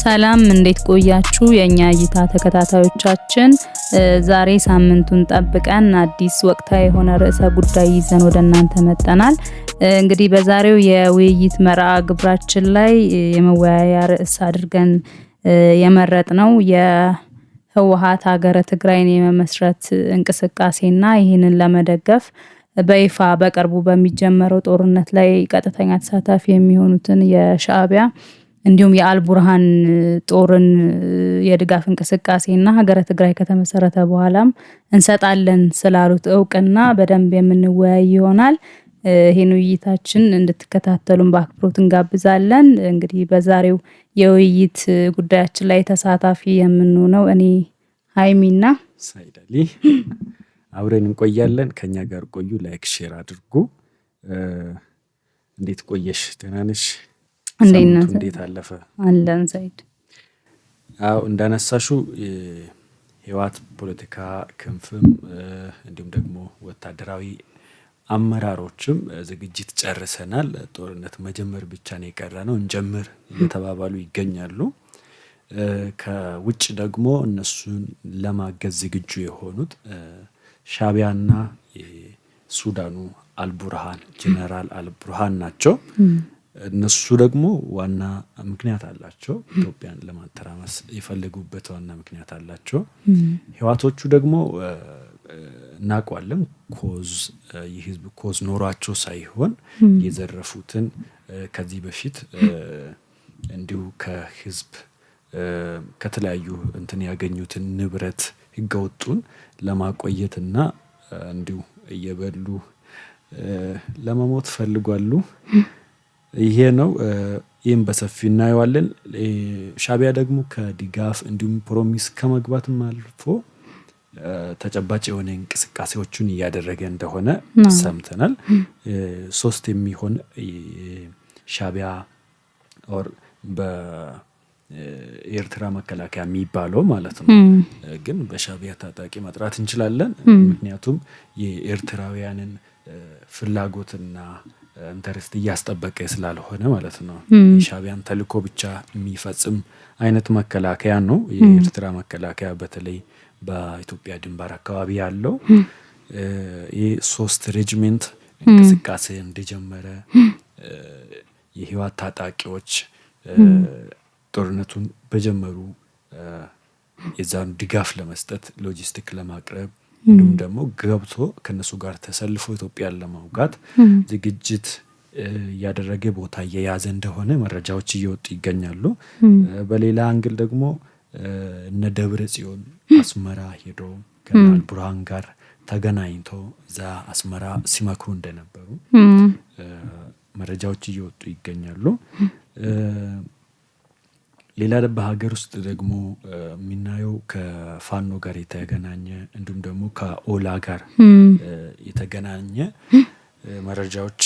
ሰላም እንዴት ቆያችሁ የኛ እይታ ተከታታዮቻችን? ዛሬ ሳምንቱን ጠብቀን አዲስ ወቅታዊ የሆነ ርዕሰ ጉዳይ ይዘን ወደ እናንተ መጥተናል። እንግዲህ በዛሬው የውይይት መርሃ ግብራችን ላይ የመወያያ ርዕስ አድርገን የመረጥነው የህወሓት ሀገረ ትግራይን የመመስረት እንቅስቃሴና ይህንን ለመደገፍ በይፋ በቅርቡ በሚጀመረው ጦርነት ላይ ቀጥተኛ ተሳታፊ የሚሆኑትን የሻዕቢያ እንዲሁም የአልቡርሃን ጦርን የድጋፍ እንቅስቃሴና ሀገረ ትግራይ ከተመሰረተ በኋላም እንሰጣለን ስላሉት እውቅና በደንብ የምንወያይ ይሆናል። ይሄን ውይይታችን እንድትከታተሉን በአክብሮት እንጋብዛለን። እንግዲህ በዛሬው የውይይት ጉዳያችን ላይ ተሳታፊ የምንሆነው እኔ ሃይሚና ሳይድ አሊ አብረን እንቆያለን። ከኛ ጋር ቆዩ። ላይክ ሼር አድርጉ። እንዴት ቆየሽ? ደህና ነሽ? እንዴት አለፈ? አለን ሳይድ። አው እንዳነሳሹ የህወሓት ፖለቲካ ክንፍም እንዲሁም ደግሞ ወታደራዊ አመራሮችም ዝግጅት ጨርሰናል፣ ጦርነት መጀመር ብቻ ነው የቀረነው፣ እንጀምር እየተባባሉ ይገኛሉ። ከውጭ ደግሞ እነሱን ለማገዝ ዝግጁ የሆኑት ሻዕቢያና የሱዳኑ አልቡርሃን ጀነራል አልቡርሃን ናቸው። እነሱ ደግሞ ዋና ምክንያት አላቸው። ኢትዮጵያን ለማተራመስ የፈለጉበት ዋና ምክንያት አላቸው። ህወሓቶቹ ደግሞ እናውቀዋለን፣ ኮዝ የህዝብ ኮዝ ኖሯቸው ሳይሆን የዘረፉትን ከዚህ በፊት እንዲሁ ከህዝብ ከተለያዩ እንትን ያገኙትን ንብረት ህገወጡን ለማቆየትና እንዲሁ እየበሉ ለመሞት ፈልጓሉ። ይሄ ነው። ይህም በሰፊ እናየዋለን። ሻዕቢያ ደግሞ ከድጋፍ እንዲሁም ፕሮሚስ ከመግባትም አልፎ ተጨባጭ የሆነ እንቅስቃሴዎችን እያደረገ እንደሆነ ሰምተናል። 3 የሚሆን ሻዕቢያ ኦር በኤርትራ መከላከያ የሚባለው ማለት ነው፣ ግን በሻዕቢያ ታጣቂ መጥራት እንችላለን። ምክንያቱም የኤርትራውያንን ፍላጎትና ኢንተረስት እያስጠበቀ ስላልሆነ ማለት ነው። የሻዕቢያን ተልዕኮ ብቻ የሚፈጽም አይነት መከላከያ ነው የኤርትራ መከላከያ። በተለይ በኢትዮጵያ ድንበር አካባቢ ያለው ይህ 3 ሬጅመንት እንቅስቃሴ እንደጀመረ የህወሓት ታጣቂዎች ጦርነቱን በጀመሩ የዛን ድጋፍ ለመስጠት ሎጂስቲክ ለማቅረብ እንዲሁም ደግሞ ገብቶ ከነሱ ጋር ተሰልፎ ኢትዮጵያን ለማውጋት ዝግጅት ያደረገ ቦታ እየያዘ እንደሆነ መረጃዎች እየወጡ ይገኛሉ። በሌላ አንግል ደግሞ እነ ደብረ ጽዮን አስመራ ሄዶ ከአልቡርሃን ጋር ተገናኝቶ እዛ አስመራ ሲመክሩ እንደነበሩ መረጃዎች እየወጡ ይገኛሉ። ሌላ በሀገር ውስጥ ደግሞ የምናየው ከፋኖ ጋር የተገናኘ እንዲሁም ደግሞ ከኦላ ጋር የተገናኘ መረጃዎች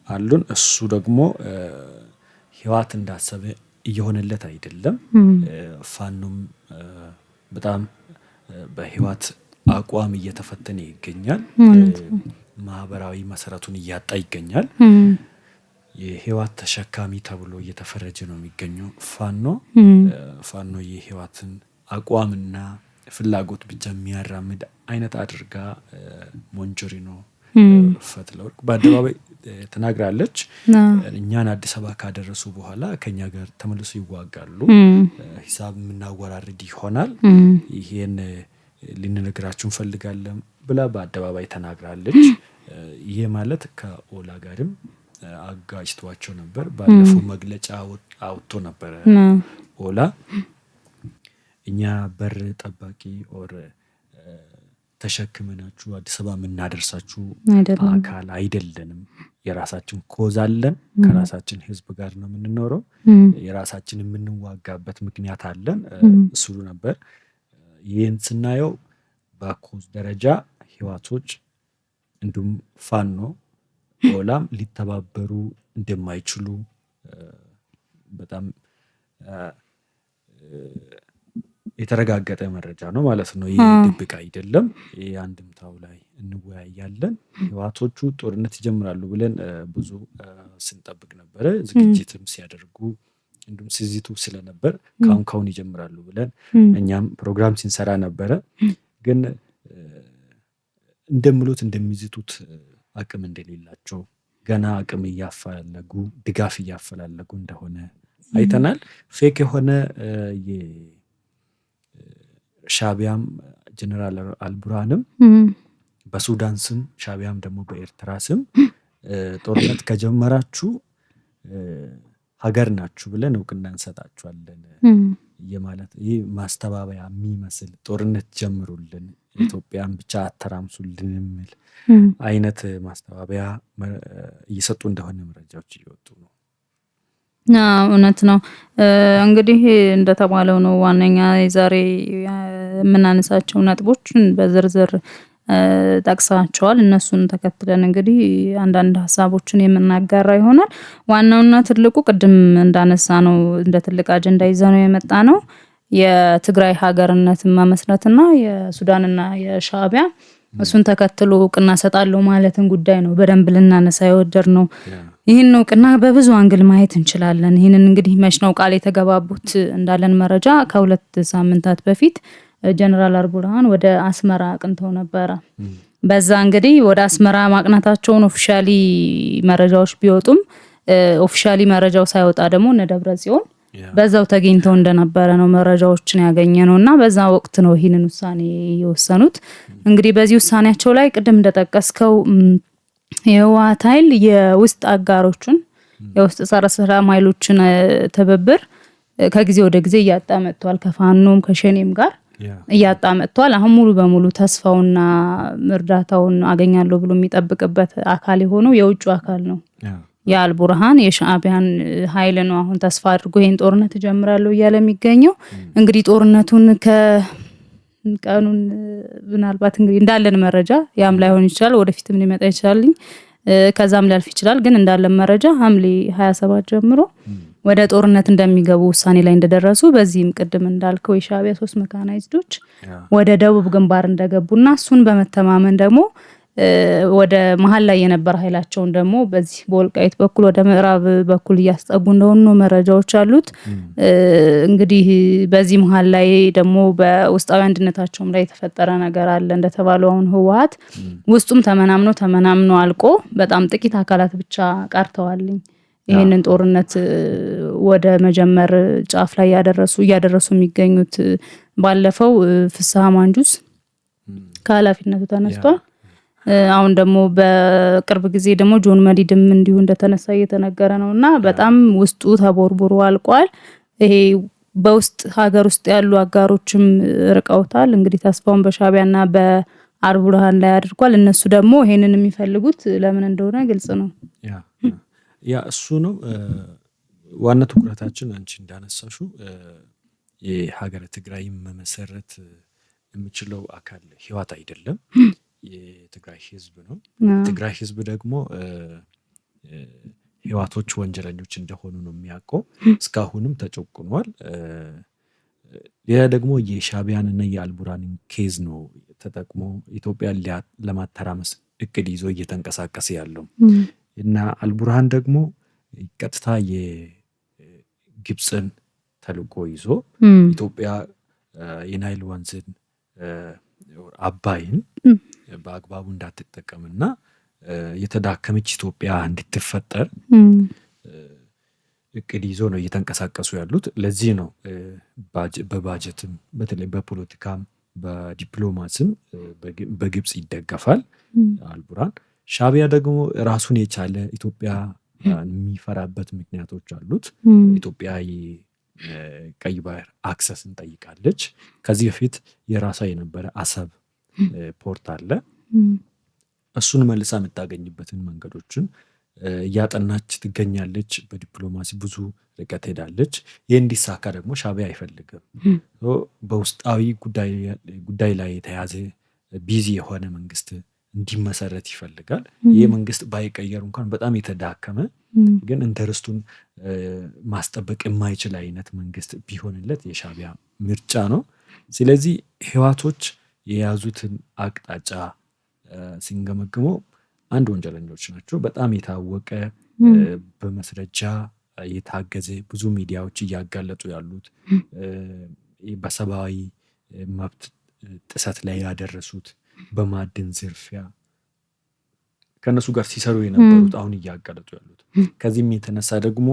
አሉን። እሱ ደግሞ ህወሓት እንዳሰበ እየሆነለት አይደለም። ፋኖም በጣም በህወሓት አቋም እየተፈተነ ይገኛል። ማህበራዊ መሰረቱን እያጣ ይገኛል። የህወሓት ተሸካሚ ተብሎ እየተፈረጀ ነው የሚገኘው ፋኖ የህወሓትን አቋምና ፍላጎት ብቻ የሚያራምድ አይነት አድርጋ ሞንጆሪኖ ፈትለወርቅ በአደባባይ ተናግራለች። እኛን አዲስ አበባ ካደረሱ በኋላ ከኛ ጋር ተመልሶ ይዋጋሉ፣ ሂሳብ የምናወራርድ ይሆናል፣ ይሄን ልንነግራችሁ እንፈልጋለን ብላ በአደባባይ ተናግራለች። ይሄ ማለት ከኦላ ጋርም አጋጭቷቸው ነበር። ባለፈው መግለጫ አውጥቶ ነበር ኦላ እኛ በር ጠባቂ ኦር ተሸክመናችሁ አዲስ አበባ የምናደርሳችሁ አካል አይደለንም፣ የራሳችን ኮዝ አለን፣ ከራሳችን ህዝብ ጋር ነው የምንኖረው፣ የራሳችን የምንዋጋበት ምክንያት አለን እሱ ነበር። ይህን ስናየው በኮዝ ደረጃ ህወሓቶች እንዲሁም ፋኖ ኦላም ሊተባበሩ እንደማይችሉ በጣም የተረጋገጠ መረጃ ነው ማለት ነው። ይህ ድብቅ አይደለም። ይህ አንድምታው ላይ እንወያያለን። ህወሓቶቹ ጦርነት ይጀምራሉ ብለን ብዙ ስንጠብቅ ነበረ። ዝግጅትም ሲያደርጉ እንዲሁም ሲዝቱ ስለነበር ካሁን ይጀምራሉ ብለን እኛም ፕሮግራም ሲንሰራ ነበረ። ግን እንደምሉት እንደሚዝቱት አቅም እንደሌላቸው ገና አቅም እያፈላለጉ ድጋፍ እያፈላለጉ እንደሆነ አይተናል። ፌክ የሆነ የሻቢያም ጀነራል አልቡርሃንም በሱዳን ስም ሻቢያም ደግሞ በኤርትራ ስም ጦርነት ከጀመራችሁ ሀገር ናችሁ ብለን እውቅና እንሰጣችኋለን የማለት ይህ ማስተባበያ የሚመስል ጦርነት ጀምሩልን ኢትዮጵያን ብቻ አተራምሱልን የሚል አይነት ማስተባበያ እየሰጡ እንደሆነ መረጃዎች እየወጡ ነው። እውነት ነው። እንግዲህ እንደተባለው ነው ዋነኛ ዛሬ የምናነሳቸው ነጥቦችን በዝርዝር ጠቅሳቸዋል። እነሱን ተከትለን እንግዲህ አንዳንድ ሀሳቦችን የምናጋራ ይሆናል። ዋናውና ትልቁ ቅድም እንዳነሳ ነው እንደ ትልቅ አጀንዳ ይዘነው የመጣ ነው የትግራይ ሀገርነትን መመስረትና የሱዳንና የሻቢያ እሱን ተከትሎ እውቅና ሰጣለሁ ማለትን ጉዳይ ነው በደንብ ልናነሳ የወደድነው። ይህን እውቅና በብዙ አንግል ማየት እንችላለን። ይህንን እንግዲህ መች ነው ቃል የተገባቡት እንዳለን መረጃ ከ2 ሳምንታት በፊት ጀነራል አልቡርሃን ወደ አስመራ አቅንተው ነበረ። በዛ እንግዲህ ወደ አስመራ ማቅናታቸውን ኦፊሻሊ መረጃዎች ቢወጡም ኦፊሻሊ መረጃው ሳይወጣ ደግሞ እነ ደብረጽዮን በዛው ተገኝተው እንደነበረ ነው መረጃዎችን ያገኘነው እና በዛ ወቅት ነው ይህንን ውሳኔ የወሰኑት። እንግዲህ በዚህ ውሳኔያቸው ላይ ቅድም እንደጠቀስከው የህወሓት ኃይል የውስጥ አጋሮቹን የውስጥ ጸረ ሰላም ኃይሎችን ትብብር ከጊዜ ወደ ጊዜ እያጣ መጥቷል። ከፋኖም ከሸኔም ጋር እያጣ መጥቷል። አሁን ሙሉ በሙሉ ተስፋውና እርዳታውን አገኛለሁ ብሎ የሚጠብቅበት አካል የሆነው የውጭ አካል ነው። የአልቡርሃን የሻዕቢያን ኃይል ነው አሁን ተስፋ አድርጎ ይሄን ጦርነት ጀምራለሁ እያለ የሚገኘው። እንግዲህ ጦርነቱን ቀኑን ምናልባት እንግዲህ እንዳለን መረጃ ያም ላይሆን ይችላል ወደፊትም ሊመጣ ይችላል ከዛም ሊያልፍ ይችላል። ግን እንዳለን መረጃ ሐምሌ 27 ጀምሮ ወደ ጦርነት እንደሚገቡ ውሳኔ ላይ እንደደረሱ በዚህም ቅድም እንዳልከው የሻዕቢያ 3 መካናይዝዶች ወደ ደቡብ ግንባር እንደገቡና እሱን በመተማመን ደግሞ ወደ መሃል ላይ የነበረ ኃይላቸውን ደግሞ በዚህ በወልቃይት በኩል ወደ ምዕራብ በኩል እያስጠጉ እንደሆኑ መረጃዎች አሉት። እንግዲህ በዚህ መሃል ላይ ደግሞ በውስጣዊ አንድነታቸውም ላይ የተፈጠረ ነገር አለ። እንደተባለው አሁን ህወሓት ውስጡም ተመናምኖ አልቆ በጣም ጥቂት አካላት ብቻ ቀርተዋልኝ ይሄንን ጦርነት ወደ መጀመር ጫፍ ላይ እያደረሱ የሚገኙት። ባለፈው ፍስሐ ማንጁስ ከኃላፊነቱ ተነስቷል። አሁን ደግሞ በቅርብ ጊዜ ደግሞ ጆን መዲድም እንዲሁ እንደተነሳ እየተነገረ ነውና በጣም ውስጡ ተቦርቡሮ አልቋል። ይሄ በውስጥ ሀገር ውስጥ ያሉ አጋሮችም ርቀውታል። እንግዲህ ተስፋውን በሻዕቢያና በአልቡርሃን ላይ አድርጓል። እነሱ ደግሞ ይሄንን የሚፈልጉት ለምን እንደሆነ ግልጽ ነው። ያ እሱ ነው ዋና ትኩረታችን። አንቺ እንዳነሳሹ የሀገረ ትግራይ መመሰረት የሚችለው አካል ህወሓት አይደለም፣ የትግራይ ህዝብ ነው። ትግራይ ህዝብ ደግሞ ህወሓቶች ወንጀለኞች እንደሆኑ ነው የሚያውቀው። እስካሁንም ተጨቁኗል። ሌላ ደግሞ የሻዕቢያንና የአልቡርሃንን ኬዝ ነው ተጠቅሞ ኢትዮጵያ ለማተራመስ እቅድ ይዞ እየተንቀሳቀሰ ያለው እና አልቡርሃን ደግሞ ቀጥታ የግብፅን ተልዕኮ ይዞ ኢትዮጵያ የናይል ወንዝን አባይን በአግባቡ እንዳትጠቀምና የተዳከመች ኢትዮጵያ እንድትፈጠር እቅድ ይዞ ነው እየተንቀሳቀሱ ያሉት። ለዚህ ነው በባጀትም በተለይ በፖለቲካም በዲፕሎማሲም በግብፅ ይደገፋል አልቡርሃን። ሻዕቢያ ደግሞ ራሱን የቻለ ኢትዮጵያ የሚፈራበት ምክንያቶች አሉት። ኢትዮጵያ ቀይ ባህር አክሰስን ጠይቃለች። ከዚህ በፊት የራሷ የነበረ አሰብ ፖርት አለ። እሱን መልሳ የምታገኝበትን መንገዶችን እያጠናች ትገኛለች። በዲፕሎማሲ ብዙ ርቀት ሄዳለች። ይህ እንዲሳካ ደግሞ ሻዕቢያ አይፈልግም። በውስጣዊ ጉዳይ ላይ የተያዘ ቢዚ የሆነ መንግስት እንዲመሰረት ይፈልጋል። ይህ መንግስት ባይቀየሩ እንኳን በጣም የተዳከመ ግን ኢንተረስቱን ማስጠበቅ የማይችል አይነት መንግስት ቢሆንለት የሻዕቢያ ምርጫ ነው። ስለዚህ ህወሓቶች የያዙትን አቅጣጫ ሲንገመግመው አንድ ወንጀለኞች ናቸው። በጣም የታወቀ በመስረጃ የታገዘ ብዙ ሚዲያዎች እያጋለጡ ያሉት በሰብአዊ መብት ጥሰት ላይ ያደረሱት በማዕድን ዝርፊያ ከነሱ ጋር ሲሰሩ የነበሩት አሁን እያጋለጡ ያሉት። ከዚህም የተነሳ ደግሞ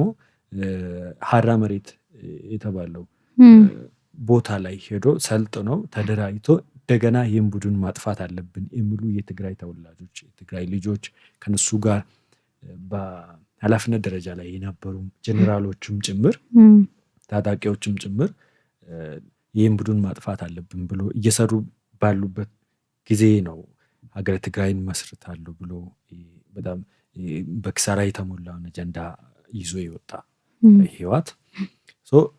ሀራ መሬት የተባለው ቦታ ላይ ሄዶ ሰልጥነው ተደራጅቶ እንደገና ይህን ቡድን ማጥፋት አለብን የሚሉ የትግራይ ተወላጆች የትግራይ ልጆች ከነሱ ጋር በኃላፊነት ደረጃ ላይ የነበሩ ጀኔራሎችም ጭምር ታጣቂዎችም ጭምር ይህን ቡድን ማጥፋት አለብን ብሎ እየሰሩ ባሉበት ጊዜ ነው ሀገረ ትግራይን መስርታለሁ ብሎ በጣም በክሳራ የተሞላውን አጀንዳ ይዞ የወጣ ህወሓት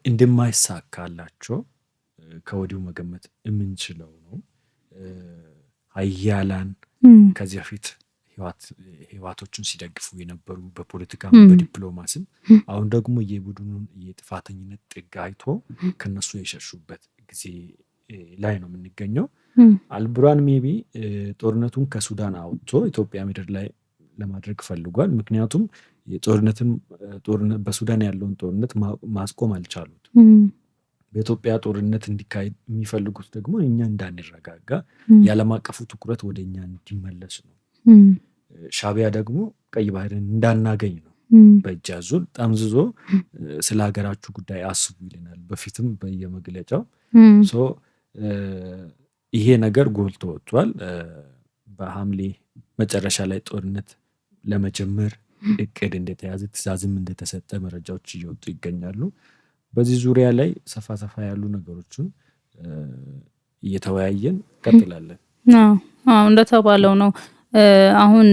እንደማይሳካላቸው ከወዲሁ መገመት የምንችለው ነው። ሀያላን ከዚህ በፊት ህወሓቶችን ሲደግፉ የነበሩ በፖለቲካም በዲፕሎማሲም አሁን ደግሞ የቡድኑን የጥፋተኝነት ጥግ አይቶ ከነሱ የሸሹበት ጊዜ ላይ ነው የምንገኘው። አልቡርሃን ሜቢ ጦርነቱን ከሱዳን አውጥቶ ኢትዮጵያ ምድር ላይ ለማድረግ ፈልጓል። ምክንያቱም በሱዳን ያለውን ጦርነት ማስቆም አልቻሉት። በኢትዮጵያ ጦርነት እንዲካሄድ የሚፈልጉት ደግሞ እኛ እንዳንረጋጋ የዓለም አቀፉ ትኩረት ወደ እኛ እንዲመለስ ነው። ሻዕቢያ ደግሞ ቀይ ባህርን እንዳናገኝ ነው በእጅ አዙር ጠምዝዞ ስለ ሀገራችሁ ጉዳይ አስቡ ይለናል በፊትም በየመግለጫው። ይሄ ነገር ጎልቶ ወጥቷል። በሐምሌ መጨረሻ ላይ ጦርነት ለመጀመር እቅድ እንደተያዘ ትዕዛዝም እንደተሰጠ መረጃዎች እየወጡ ይገኛሉ። በዚህ ዙሪያ ላይ ሰፋ ያሉ ነገሮችን እየተወያየን ቀጥላለን። እንደተባለው ነው። አሁን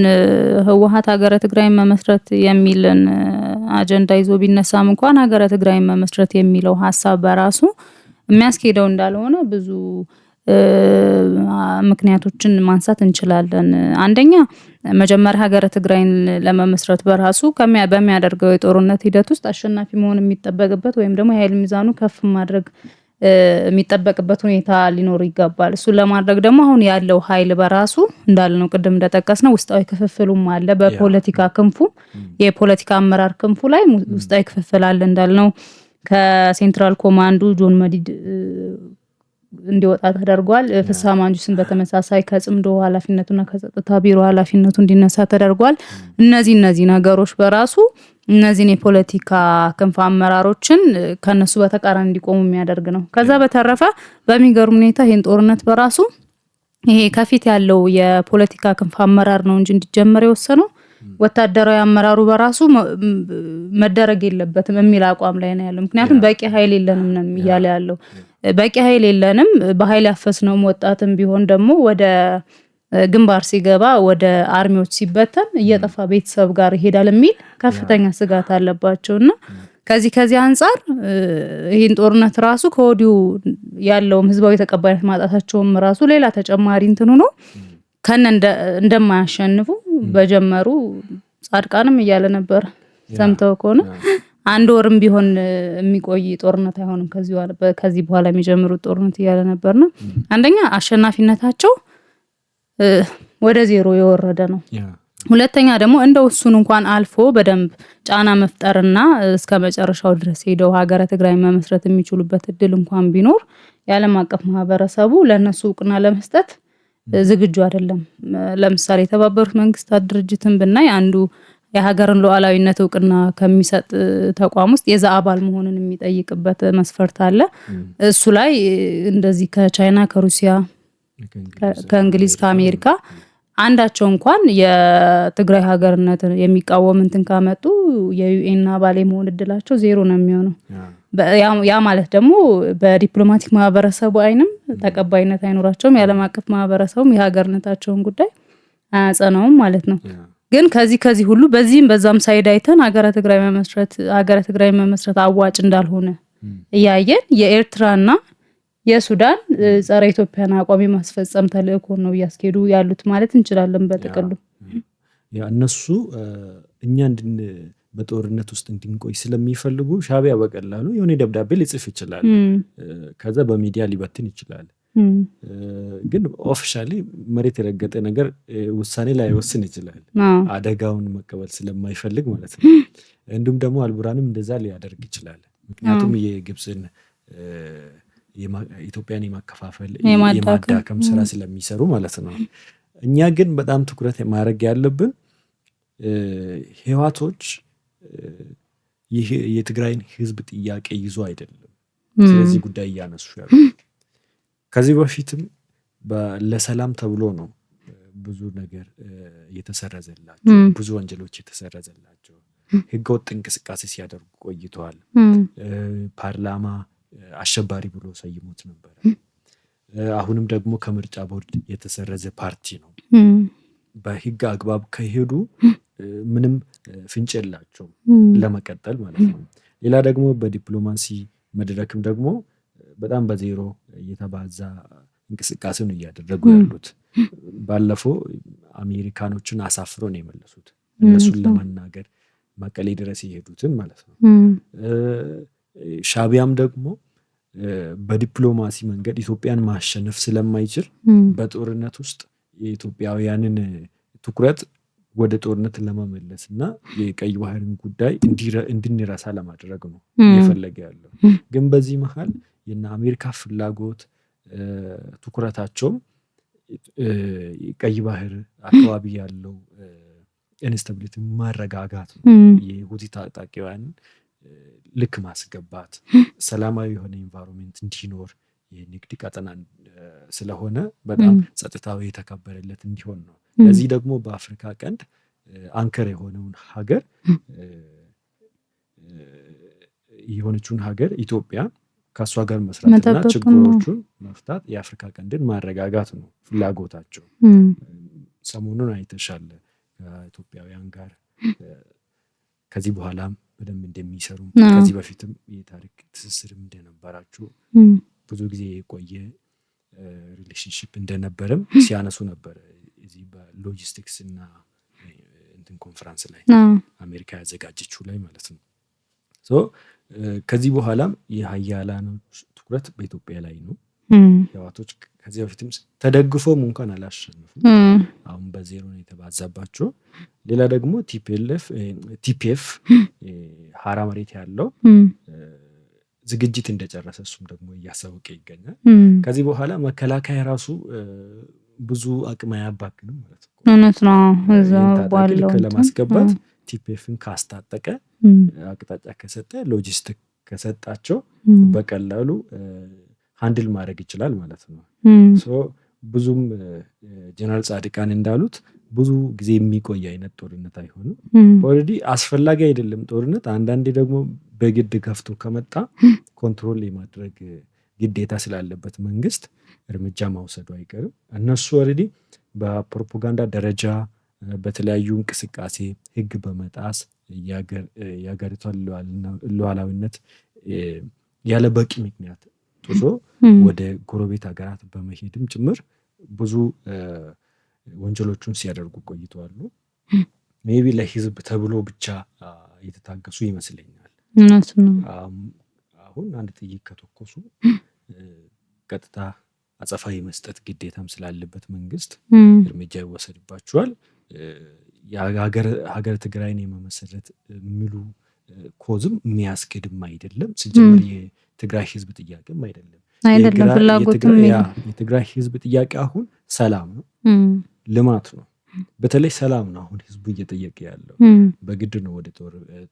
ህወሓት ሀገረ ትግራይን መመስረት የሚልን አጀንዳ ይዞ ቢነሳም እንኳን ሀገረ ትግራይን መመስረት የሚለው ሀሳብ በራሱ የሚያስኬደው እንዳልሆነ ብዙ ምክንያቶችን ማንሳት እንችላለን። አንደኛ መጀመሪያ ሀገረ ትግራይን ለመመስረት በራሱ በሚያደርገው የጦርነት ሂደት ውስጥ አሸናፊ መሆን የሚጠበቅበት ወይም ደግሞ የኃይል ሚዛኑ ከፍ ማድረግ የሚጠበቅበት ሁኔታ ሊኖር ይገባል። እሱን ለማድረግ ደግሞ አሁን ያለው ኃይል በራሱ እንዳልነው ቅድም እንደጠቀስነው ውስጣዊ ክፍፍሉም አለ። በፖለቲካ ክንፉ የፖለቲካ አመራር ክንፉ ላይ ውስጣዊ ክፍፍል አለ እንዳልነው ከሴንትራል ኮማንዱ ጆን መዲድ እንዲወጣ ተደርጓል። ፍስሐ ማንጁስን በተመሳሳይ ከጽምዶ ኃላፊነቱና ከጸጥታ ቢሮ ኃላፊነቱ እንዲነሳ ተደርጓል። እነዚህ ነገሮች በራሱ እነዚህን የፖለቲካ ክንፍ አመራሮችን ከነሱ በተቃራኒ እንዲቆሙ የሚያደርግ ነው። ከዛ በተረፈ በሚገርም ሁኔታ ይሄን ጦርነት በራሱ ይሄ ከፊት ያለው የፖለቲካ ክንፍ አመራር ነው እንጂ እንዲጀመር የወሰነው ወታደራዊ አመራሩ በራሱ መደረግ የለበትም የሚል አቋም ላይ ነው ያለው። ምክንያቱም በቂ ኃይል የለንም ነው እያለ ያለው። በቂ ኃይል የለንም፣ በኃይል ያፈስነው ወጣትም ቢሆን ደግሞ ወደ ግንባር ሲገባ ወደ አርሚዎች ሲበተን እየጠፋ ቤተሰብ ጋር ይሄዳል የሚል ከፍተኛ ስጋት አለባቸውና ከዚህ አንጻር ይህን ጦርነት ራሱ ከወዲሁ ያለውም ህዝባዊ ተቀባይነት ማጣታቸውም ራሱ ሌላ ተጨማሪ እንትኑ ነው። እንደማያሸንፉ በጀመሩ ጻድቃንም እያለ ነበር ሰምተው ከሆነ አንድ ወርም ቢሆን የሚቆይ ጦርነት አይሆንም ከዚህ በኋላ የሚጀምሩት ጦርነት እያለ ነበርና አንደኛ አሸናፊነታቸው ወደ ዜሮ የወረደ ነው። ሁለተኛ ደግሞ እንደው እሱን እንኳን አልፎ በደንብ ጫና መፍጠርና እስከ መጨረሻው ድረስ ሄደው ሀገረ ትግራይ መመስረት የሚችሉበት እድል እንኳን ቢኖር የዓለም አቀፍ ማህበረሰቡ ለነሱ እውቅና ለመስጠት ዝግጁ አይደለም። ለምሳሌ የተባበሩት መንግስታት ድርጅትን ብናይ አንዱ የሀገርን ሉዓላዊነት እውቅና ከሚሰጥ ተቋም ውስጥ የዛ አባል መሆንን የሚጠይቅበት መስፈርት አለ። እሱ ላይ እንደዚህ ከቻይና፣ ከሩሲያ፣ ከእንግሊዝ፣ ከአሜሪካ አንዳቸው እንኳን የትግራይ ሀገርነት የሚቃወም እንትን ካመጡ የዩኤን አባል የመሆን እድላቸው ዜሮ ነው የሚሆነው። ያ ማለት ደግሞ በዲፕሎማቲክ ማህበረሰቡ አይንም ተቀባይነት አይኖራቸውም። የዓለም አቀፍ ማህበረሰቡም የሀገርነታቸውን ጉዳይ አያጸናውም ማለት ነው። ግን ከዚህ ሁሉ በዚህም በዛም ሳይድ አይተን ሀገረ ትግራይ መመስረት አዋጭ እንዳልሆነ እያየን የኤርትራና የሱዳን ጸረ ኢትዮጵያን አቋም ማስፈጸም ተልእኮ ነው እያስኬዱ ያሉት ማለት እንችላለን። በጥቅሉ እነሱ እኛ በጦርነት ውስጥ እንድንቆይ ስለሚፈልጉ ሻዕቢያ በቀላሉ የሆነ ደብዳቤ ሊጽፍ ይችላል፣ ከዛ በሚዲያ ሊበትን ይችላል። ግን ኦፊሻሊ መሬት የረገጠ ነገር ውሳኔ ላይ ወስን ይችላል አደጋውን መቀበል ስለማይፈልግ ማለት ነው። እንዲሁም ደግሞ አልቡራንም እንደዛ ሊያደርግ ይችላል። ምክንያቱም የግብፅን ኢትዮጵያን የማከፋፈል የማዳከም ስራ ስለሚሰሩ ማለት ነው። እኛ ግን በጣም ትኩረት ማድረግ ያለብን ህዋቶች ይህ የትግራይን ህዝብ ጥያቄ ይዞ አይደለም ስለዚህ ጉዳይ እያነሱ ያሉ። ከዚህ በፊትም ለሰላም ተብሎ ነው ብዙ ነገር የተሰረዘላቸው፣ ብዙ ወንጀሎች የተሰረዘላቸው፣ ህገወጥ እንቅስቃሴ ሲያደርጉ ቆይተዋል። ፓርላማ አሸባሪ ብሎ ሰይሞት ነበር። አሁንም ደግሞ ከምርጫ ቦርድ የተሰረዘ ፓርቲ ነው። በህግ አግባብ ከሄዱ ምንም ፍንጭ የላቸውም ለመቀጠል ማለት ነው። ሌላ ደግሞ በዲፕሎማሲ መድረክም ደግሞ በጣም በዜሮ የተባዛ እንቅስቃሴ ነው እያደረጉ ያሉት። ባለፈው አሜሪካኖችን አሳፍሮ ነው የመለሱት እነሱን ለማናገር መቀሌ ድረስ የሄዱትን ማለት ነው። ሻቢያም ደግሞ በዲፕሎማሲ መንገድ ኢትዮጵያን ማሸነፍ ስለማይችል በጦርነት ውስጥ የኢትዮጵያውያንን ትኩረት ወደ ጦርነት ለመመለስ እና የቀይ ባህርን ጉዳይ እንድንረሳ ለማድረግ ነው እየፈለገ ያለው። ግን በዚህ መሀል የና አሜሪካ ፍላጎት ትኩረታቸውም ቀይ ባህር አካባቢ ያለው ኢንስታቢሊቲ ማረጋጋት ነው። የሁቲ ታጣቂዋን ልክ ማስገባት፣ ሰላማዊ የሆነ ኢንቫይሮንመንት እንዲኖር የንግድ ቀጠና ስለሆነ በጣም ጸጥታዊ የተከበረለት እንዲሆን ነው። ለዚህ ደግሞ በአፍሪካ ቀንድ አንከር የሆነውን ሀገር የሆነችውን ሀገር ኢትዮጵያ ከእሷ ጋር መስራትና ችግሮቹን መፍታት የአፍሪካ ቀንድን ማረጋጋት ነው ፍላጎታቸው። ሰሞኑን አይተሻል ከኢትዮጵያውያን ጋር ከዚህ በኋላም በደንብ እንደሚሰሩ ከዚህ በፊትም የታሪክ ትስስርም እንደነበራቸው ብዙ ጊዜ የቆየ ሪሌሽንሽፕ እንደነበረም ሲያነሱ ነበር እዚህ በሎጂስቲክስ እና እንትን ኮንፈረንስ ላይ አሜሪካ ያዘጋጀችው ላይ ማለት ነው። ከዚህ በኋላም የሀያላኖች ትኩረት በኢትዮጵያ ላይ ነው። ህዋቶች ከዚህ በፊትም ተደግፎም እንኳን አላሸነፉም። አሁን በዜሮ ነው የተባዛባቸው። ሌላ ደግሞ ቲፒኤፍ ሀራ መሬት ያለው ዝግጅት እንደጨረሰ እሱም ደግሞ እያሳወቀ ይገኛል። ከዚህ በኋላ መከላከያ ራሱ ብዙ አቅም አያባክንም ማለት ነው። እውነት ነው። እዛው ባለው ለማስገባት ቲፒኤፍን ካስታጠቀ አቅጣጫ ከሰጠ ሎጂስቲክ ከሰጣቸው በቀላሉ ሃንድል ማድረግ ይችላል ማለት ነው። ብዙም ጀነራል ጻድቃን እንዳሉት ብዙ ጊዜ የሚቆይ አይነት ጦርነት አይሆንም። ኦልሬዲ አስፈላጊ አይደለም ጦርነት። አንዳንዴ ደግሞ በግድ ገፍቶ ከመጣ ኮንትሮል የማድረግ ግዴታ ስላለበት መንግስት እርምጃ ማውሰዱ አይቀርም። እነሱ ኦልሬዲ በፕሮፓጋንዳ ደረጃ በተለያዩ እንቅስቃሴ ህግ በመጣስ የሀገሪቷን ሉዓላዊነት ያለ በቂ ምክንያት ጥሶ ወደ ጎረቤት ሀገራት በመሄድም ጭምር ብዙ ወንጀሎቹን ሲያደርጉ ቆይተዋል። ሜቢ ለህዝብ ተብሎ ብቻ የተታገሱ ይመስለኛል። አሁን አንድ ጥይት ከተኮሱ ቀጥታ አጸፋ የመስጠት ግዴታም ስላለበት መንግስት እርምጃ ይወሰድባቸዋል። ሀገር ትግራይን የመመሰረት ሙሉ ኮዝም የሚያስኬድም አይደለም። ሲጀምር የትግራይ ህዝብ ጥያቄም አይደለም። የትግራይ ህዝብ ጥያቄ አሁን ሰላም ነው፣ ልማት ነው። በተለይ ሰላም ነው አሁን ህዝቡ እየጠየቀ ያለው። በግድ ነው ወደ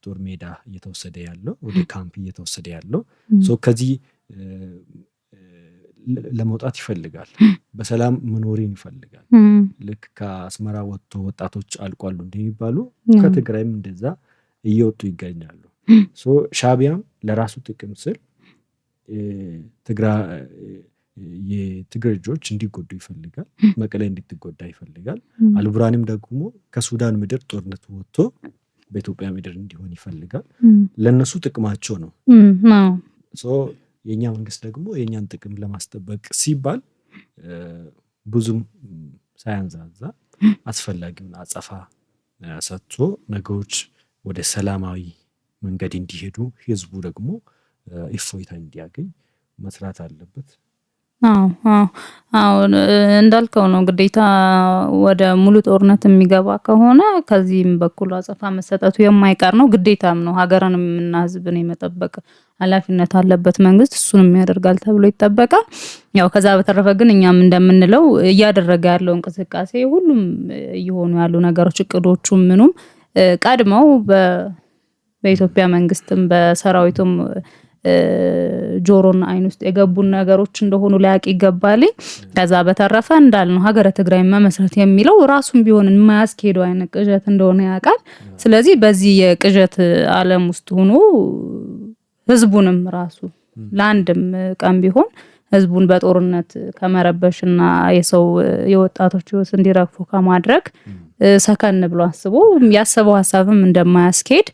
ጦር ሜዳ እየተወሰደ ያለው፣ ወደ ካምፕ እየተወሰደ ያለው። ከዚህ ለመውጣት ይፈልጋል፣ በሰላም መኖሪን ይፈልጋል። ልክ ከአስመራ ወጥቶ ወጣቶች አልቋሉ እንደሚባሉ ከትግራይም እንደዛ እየወጡ ይገኛሉ። ሻቢያም ለራሱ ጥቅም ስል የትግራይ ልጆች እንዲጎዱ ይፈልጋል፣ መቀሌ እንድትጎዳ ይፈልጋል። አልቡራንም ደግሞ ከሱዳን ምድር ጦርነት ወጥቶ በኢትዮጵያ ምድር እንዲሆን ይፈልጋል። ለእነሱ ጥቅማቸው ነው። የእኛ መንግስት ደግሞ የእኛን ጥቅም ለማስጠበቅ ሲባል ብዙም ሳያንዛዛ አስፈላጊውን አጸፋ ሰጥቶ ነገሮች ወደ ሰላማዊ መንገድ እንዲሄዱ ህዝቡ ደግሞ እፎይታ እንዲያገኝ መስራት አለበት። አዎ እንዳልከው ነው። ግዴታ ወደ ሙሉ ጦርነት የሚገባ ከሆነ ከዚህም በኩል አጸፋ መሰጠቱ የማይቀር ነው፣ ግዴታም ነው። ሀገርንም እና ህዝብን የመጠበቅ ኃላፊነት አለበት መንግስት፣ እሱንም ያደርጋል ተብሎ ይጠበቃል። ያው ከዛ በተረፈ ግን እኛም እንደምንለው እያደረገ ያለው እንቅስቃሴ ሁሉም እየሆኑ ያሉ ነገሮች እቅዶቹም ምኑም ቀድመው በኢትዮጵያ መንግስትም በሰራዊቱም ጆሮና አይን ውስጥ የገቡን ነገሮች እንደሆኑ ሊያውቅ ይገባል። ከዛ በተረፈ እንዳልነው ሀገረ ትግራይ መመስረት የሚለው ራሱን ቢሆን የማያስኬደው አይነት ቅዠት እንደሆነ ያውቃል። ስለዚህ በዚህ የቅዠት ዓለም ውስጥ ሆኖ ህዝቡንም ራሱ ለአንድም ቀን ቢሆን ህዝቡን በጦርነት ከመረበሽና የሰው የወጣቶች ህይወት እንዲረግፉ ከማድረግ ሰከን ብሎ አስቦ ያሰበው ሀሳብም እንደማያስኬድ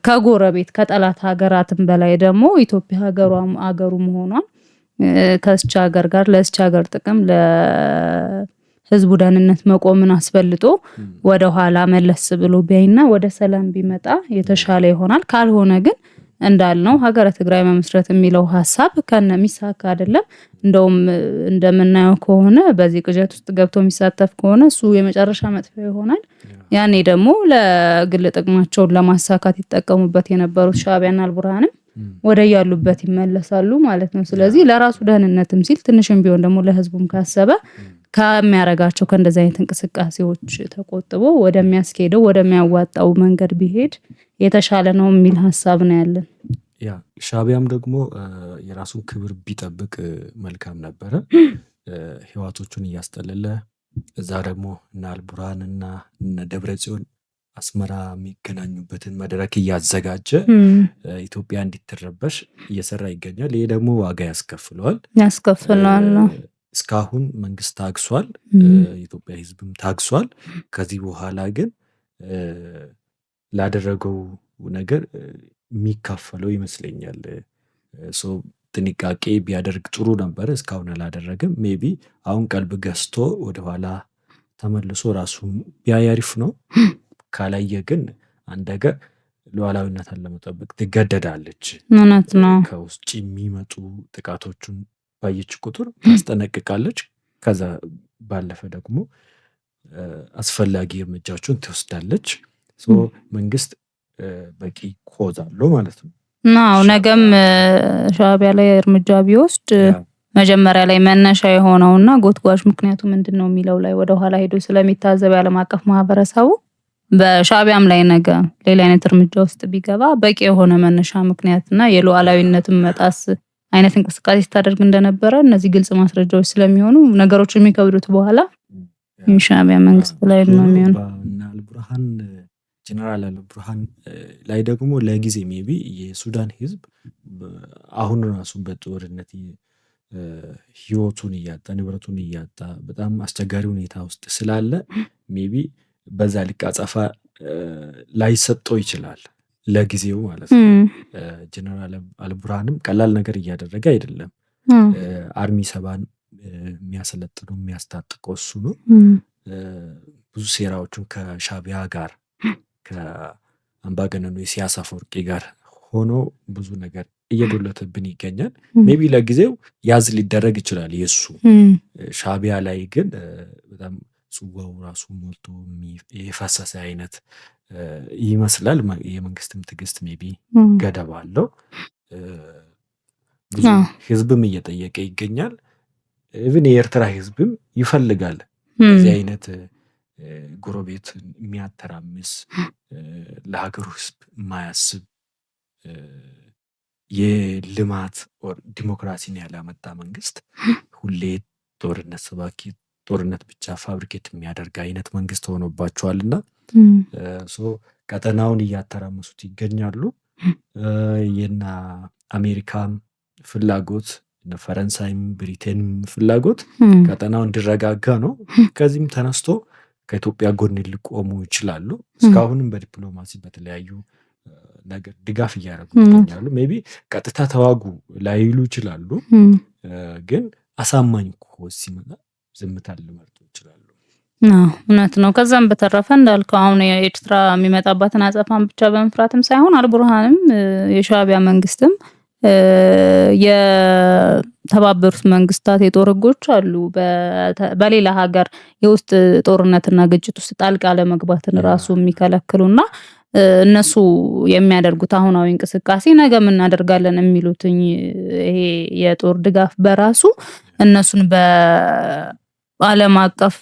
ከጎረቤት ከጠላት ሀገራትም በላይ ደግሞ ኢትዮጵያ ሀገሩ መሆኗን ከስቻ ሀገር ጋር ለስቻ ሀገር ጥቅም ለህዝቡ ደህንነት መቆምን አስፈልጦ ወደ ኋላ መለስ ብሎ ቢያይና ወደ ሰላም ቢመጣ የተሻለ ይሆናል። ካልሆነ ግን እንዳልነው ሀገረ ትግራይ መመስረት የሚለው ሀሳብ ከነሚሳካ አይደለም። እንደውም እንደምናየው ከሆነ በዚህ ቅዠት ውስጥ ገብቶ የሚሳተፍ ከሆነ እሱ የመጨረሻ መጥፊያ ይሆናል። ያኔ ደግሞ ለግል ጥቅማቸውን ለማሳካት ይጠቀሙበት የነበሩት ሻዕቢያና አልቡርሃንም ወደ ያሉበት ይመለሳሉ ማለት ነው። ስለዚህ ለራሱ ደህንነትም ሲል ትንሽም ቢሆን ደግሞ ለህዝቡም ካሰበ ከሚያረጋቸው ከእንደዚህ አይነት እንቅስቃሴዎች ተቆጥቦ ወደሚያስኬደው ወደሚያዋጣው መንገድ ቢሄድ የተሻለ ነው የሚል ሀሳብ ነው ያለን። ያ ሻዕቢያም ደግሞ የራሱን ክብር ቢጠብቅ መልካም ነበረ። ህዋቶቹን እያስጠለለ እዛ ደግሞ እነ አልቡርሃን እና እነ ደብረጽዮን አስመራ የሚገናኙበትን መድረክ እያዘጋጀ ኢትዮጵያ እንዲትረበሽ እየሰራ ይገኛል። ይሄ ደግሞ ዋጋ ያስከፍለዋል። እስካሁን መንግስት ታግሷል፣ የኢትዮጵያ ህዝብም ታግሷል። ከዚህ በኋላ ግን ላደረገው ነገር የሚካፈለው ይመስለኛል። ጥንቃቄ ቢያደርግ ጥሩ ነበር። እስካሁን አላደረገም። ሜቢ አሁን ቀልብ ገዝቶ ወደኋላ ተመልሶ ራሱን ቢያይ አሪፍ ነው። ካላየ ግን አንድ ሀገር ሉዓላዊነቷን ለመጠበቅ ትገደዳለች። እውነት ነው። ከውስጥ የሚመጡ ጥቃቶቹን ባየች ቁጥር ታስጠነቅቃለች። ከዛ ባለፈ ደግሞ አስፈላጊ እርምጃዎችን ትወስዳለች። መንግስት በቂ ኮዝ አለው ማለት ነው። ነገም ሻዕቢያ ላይ እርምጃ ቢወስድ መጀመሪያ ላይ መነሻ የሆነውና ጎትጓዥ ምክንያቱ ምንድን ነው የሚለው ላይ ወደ ኋላ ሄዶ ስለሚታዘብ የዓለም አቀፍ ማህበረሰቡ በሻዕቢያም ላይ ነገ ሌላ አይነት እርምጃ ውስጥ ቢገባ በቂ የሆነ መነሻ ምክንያትና የሉዓላዊነትን መጣስ አይነት እንቅስቃሴ ስታደርግ እንደነበረ እነዚህ ግልጽ ማስረጃዎች ስለሚሆኑ ነገሮች የሚከብዱት በኋላ የሻዕቢያ መንግስት ላይ ነው የሚሆነው። አልቡርሃን ጀነራል አልቡርሃን ላይ ደግሞ ለጊዜ ሜቢ የሱዳን ህዝብ አሁን ራሱ በጦርነት ህይወቱን እያጣ ንብረቱን እያጣ በጣም አስቸጋሪ ሁኔታ ውስጥ ስላለ ሜቢ በዛ ልክ አጸፋ ላይሰጠው ይችላል ለጊዜው ማለት ነው። ጀነራል አልቡርሃንም ቀላል ነገር እያደረገ አይደለም። አርሚ ሰባን የሚያሰለጥነው የሚያስታጥቀው እሱ ነው። ብዙ ሴራዎቹን ከሻዕቢያ ጋር ከአምባገነኑ ኢሳያስ አፈወርቂ ጋር ሆኖ ብዙ ነገር እየዶለተብን ይገኛል። ሜቢ ለጊዜው ያዝ ሊደረግ ይችላል የሱ ሻዕቢያ ላይ ግን በጣም ጽዋው ራሱ ሞልቶ የፈሰሰ አይነት ይመስላል። የመንግስትም ትዕግስት ሜቢ ገደብ አለው። ብዙ ህዝብም እየጠየቀ ይገኛል። ኢቭን የኤርትራ ህዝብም ይፈልጋል እዚህ አይነት ጎረቤት የሚያተራምስ ለሀገሩ ህዝብ የማያስብ የልማት ዲሞክራሲን ያላመጣ መንግስት ሁሌ ጦርነት ሰባኪ ጦርነት ብቻ ፋብሪኬት የሚያደርግ አይነት መንግስት ሆኖባቸዋልና ቀጠናውን እያተራመሱት ይገኛሉ። የና አሜሪካም ፍላጎት ፈረንሳይም ብሪቴንም ፍላጎት ቀጠናው እንዲረጋጋ ነው። ከዚህም ተነስቶ ከኢትዮጵያ ጎን ሊቆሙ ይችላሉ። እስካሁንም በዲፕሎማሲ በተለያዩ ነገር ድጋፍ እያደረጉ ይገኛሉ። ሜቢ ቀጥታ ተዋጉ ላይሉ ይችላሉ፣ ግን አሳማኝ ኮዝ ሲመጣ ዝምታን ሊመርጡ ይችላሉ። እውነት ነው። ከዛም በተረፈ እንዳልከው አሁን የኤርትራ የሚመጣባትን አጸፋን ብቻ በመፍራትም ሳይሆን አልቡርሃንም የሻዕቢያ መንግስትም የተባበሩት መንግስታት የጦር ህጎች አሉ በሌላ ሀገር የውስጥ ጦርነትና ግጭት ውስጥ ጣልቃ ለመግባትን ራሱ የሚከለክሉና እነሱ የሚያደርጉት አሁናዊ እንቅስቃሴ ነገም እናደርጋለን የሚሉት ይሄ የጦር ድጋፍ በራሱ እነሱን በዓለም አቀፍ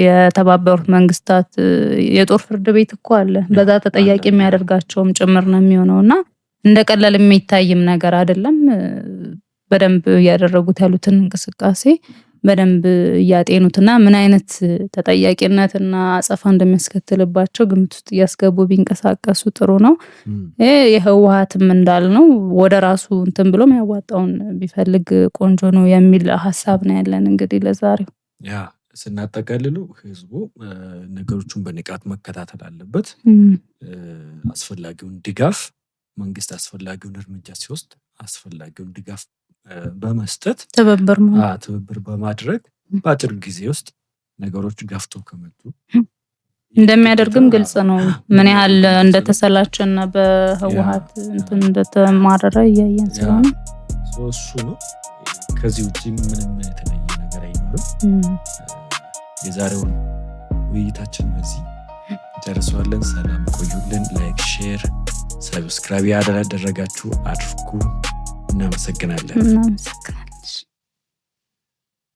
የተባበሩት መንግስታት የጦር ፍርድ ቤት እኮ አለ በዛ ተጠያቂ የሚያደርጋቸውም ጭምር ነው የሚሆነውና እንደቀላል የሚታይም ነገር አይደለም። በደንብ ያደረጉት ያሉትን እንቅስቃሴ በደንብ ያጤኑትና ምን አይነት ተጠያቂነትና አጸፋ እንደሚያስከትልባቸው ግምት ውስጥ ያስገቡ ቢንቀሳቀሱ ጥሩ ነው። የህወሓትም እንዳልነው ወደ ራሱ እንትን ብሎ ያዋጣውን ቢፈልግ ቆንጆ ነው የሚል ሐሳብ ነው ያለን። እንግዲህ ለዛሬው ያ ስናጠቃልሉ ህዝቡ ነገሮቹን በንቃት መከታተል አለበት። አስፈላጊውን ድጋፍ መንግስት አስፈላጊውን እርምጃ ሲወስድ አስፈላጊውን ድጋፍ በመስጠት ትብብር በማድረግ በአጭር ጊዜ ውስጥ ነገሮች ገፍቶ ከመጡ እንደሚያደርግም ግልጽ ነው። ምን ያህል እንደተሰላቸና በህወሓት እንትን እንደተማረረ እያየን ስለሆነ እሱ ነው። ከዚህ ውጪ ምንም የተለየ ነገር አይኖርም። የዛሬውን ውይይታችን በዚህ ጨርሰዋለን። ሰላም ቆዩልን። ላይክ፣ ሼር፣ ሰብስክራይብ ያደረጋችሁ አድርጉ። እናመሰግናለን።